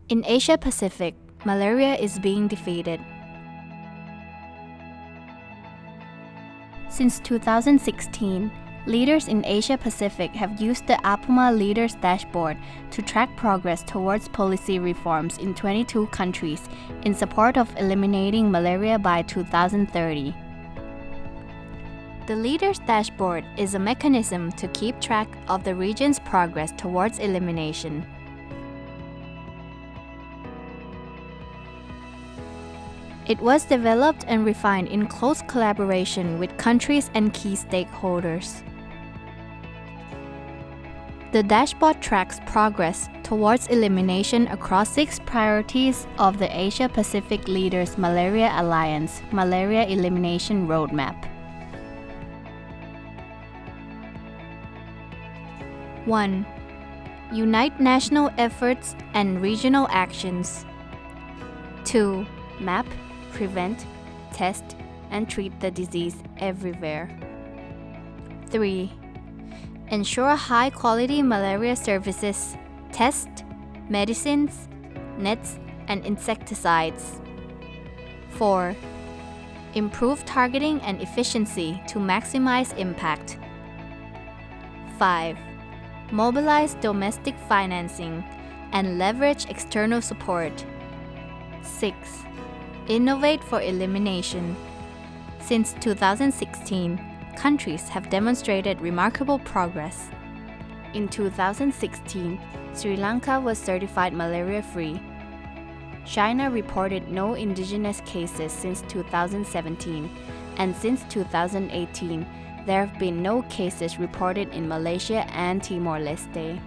In Asia Pacific, malaria is being defeated. Since 2016, leaders in Asia Pacific have used the APLMA Leaders Dashboard to track progress towards policy reforms in 22 countries in support of eliminating malaria by 2030. The Leaders Dashboard is a mechanism to keep track of the region's progress towards elimination. It was developed and refined in close collaboration with countries and key stakeholders. The dashboard tracks progress towards elimination across 6 priorities of the Asia-Pacific Leaders Malaria Alliance Malaria Elimination Roadmap. 1. Unite national efforts and regional actions. 2. Map, prevent, test, and treat the disease everywhere. 3. Ensure high-quality malaria services, tests, medicines, nets, and insecticides. 4. Improve targeting and efficiency to maximize impact. 5. Mobilize domestic financing and leverage external support. 6. Innovate for elimination. Since 2016, countries have demonstrated remarkable progress. In 2016, Sri Lanka was certified malaria-free. China reported no indigenous cases since 2017, and since 2018, there have been no cases reported in Malaysia and Timor-Leste.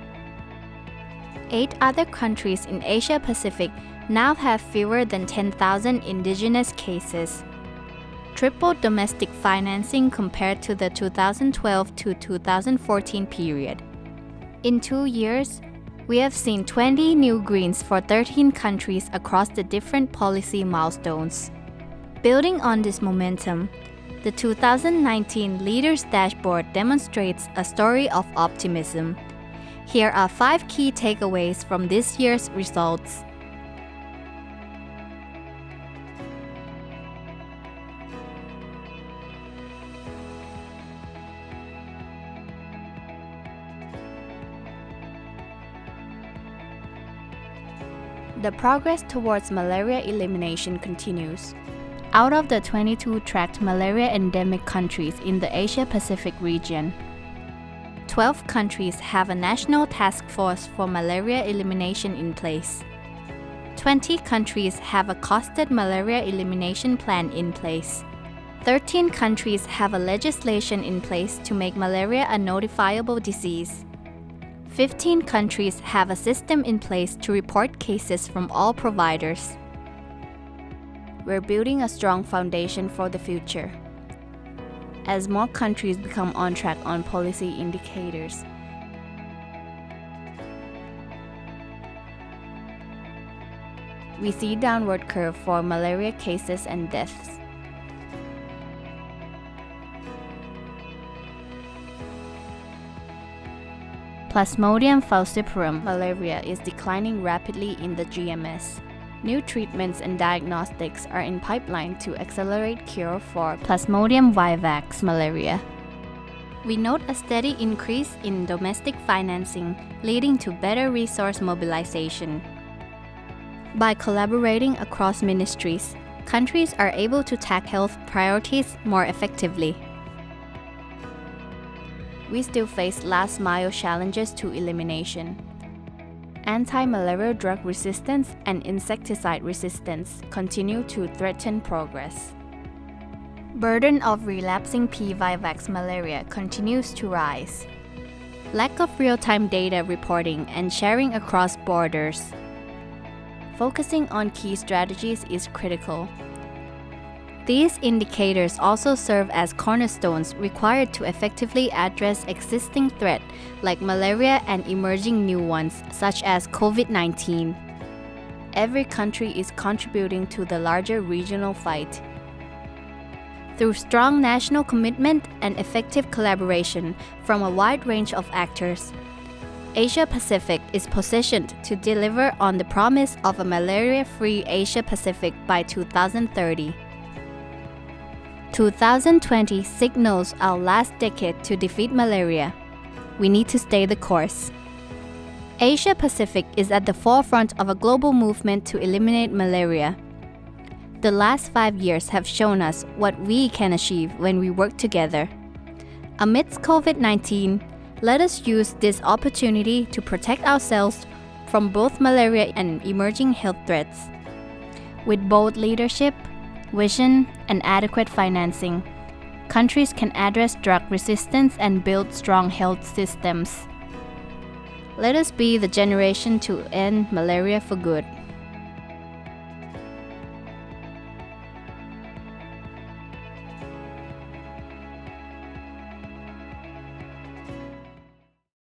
8 other countries in Asia-Pacific now have fewer than 10,000 indigenous cases. Triple domestic financing compared to the 2012 to 2014 period. In 2 years, we have seen 20 new greens for 13 countries across the different policy milestones. Building on this momentum, the 2019 Leaders Dashboard demonstrates a story of optimism. Here are 5 key takeaways from this year's results. The progress towards malaria elimination continues. Out of the 22 tracked malaria endemic countries in the Asia-Pacific region, 12 countries have a national task force for malaria elimination in place. 20 countries have a costed malaria elimination plan in place. 13 countries have a legislation in place to make malaria a notifiable disease. 15 countries have a system in place to report cases from all providers. We're building a strong foundation for the future. As more countries become on track on policy indicators, we see downward curve for malaria cases and deaths. Plasmodium falciparum malaria is declining rapidly in the GMS. New treatments and diagnostics are in pipeline to accelerate cure for Plasmodium vivax malaria. We note a steady increase in domestic financing, leading to better resource mobilization. By collaborating across ministries, countries are able to tackle health priorities more effectively. We still face last-mile challenges to elimination. Anti-malarial drug resistance and insecticide resistance continue to threaten progress. Burden of relapsing P. vivax malaria continues to rise. Lack of real-time data reporting and sharing across borders. Focusing on key strategies is critical. These indicators also serve as cornerstones required to effectively address existing threats like malaria and emerging new ones such as COVID-19. Every country is contributing to the larger regional fight. Through strong national commitment and effective collaboration from a wide range of actors, Asia Pacific is positioned to deliver on the promise of a malaria-free Asia Pacific by 2030. 2020 signals our last decade to defeat malaria. We need to stay the course. Asia Pacific is at the forefront of a global movement to eliminate malaria. The last 5 years have shown us what we can achieve when we work together. Amidst COVID-19, let us use this opportunity to protect ourselves from both malaria and emerging health threats. With bold leadership, vision, and adequate financing, countries can address drug resistance and build strong health systems. Let us be the generation to end malaria for good.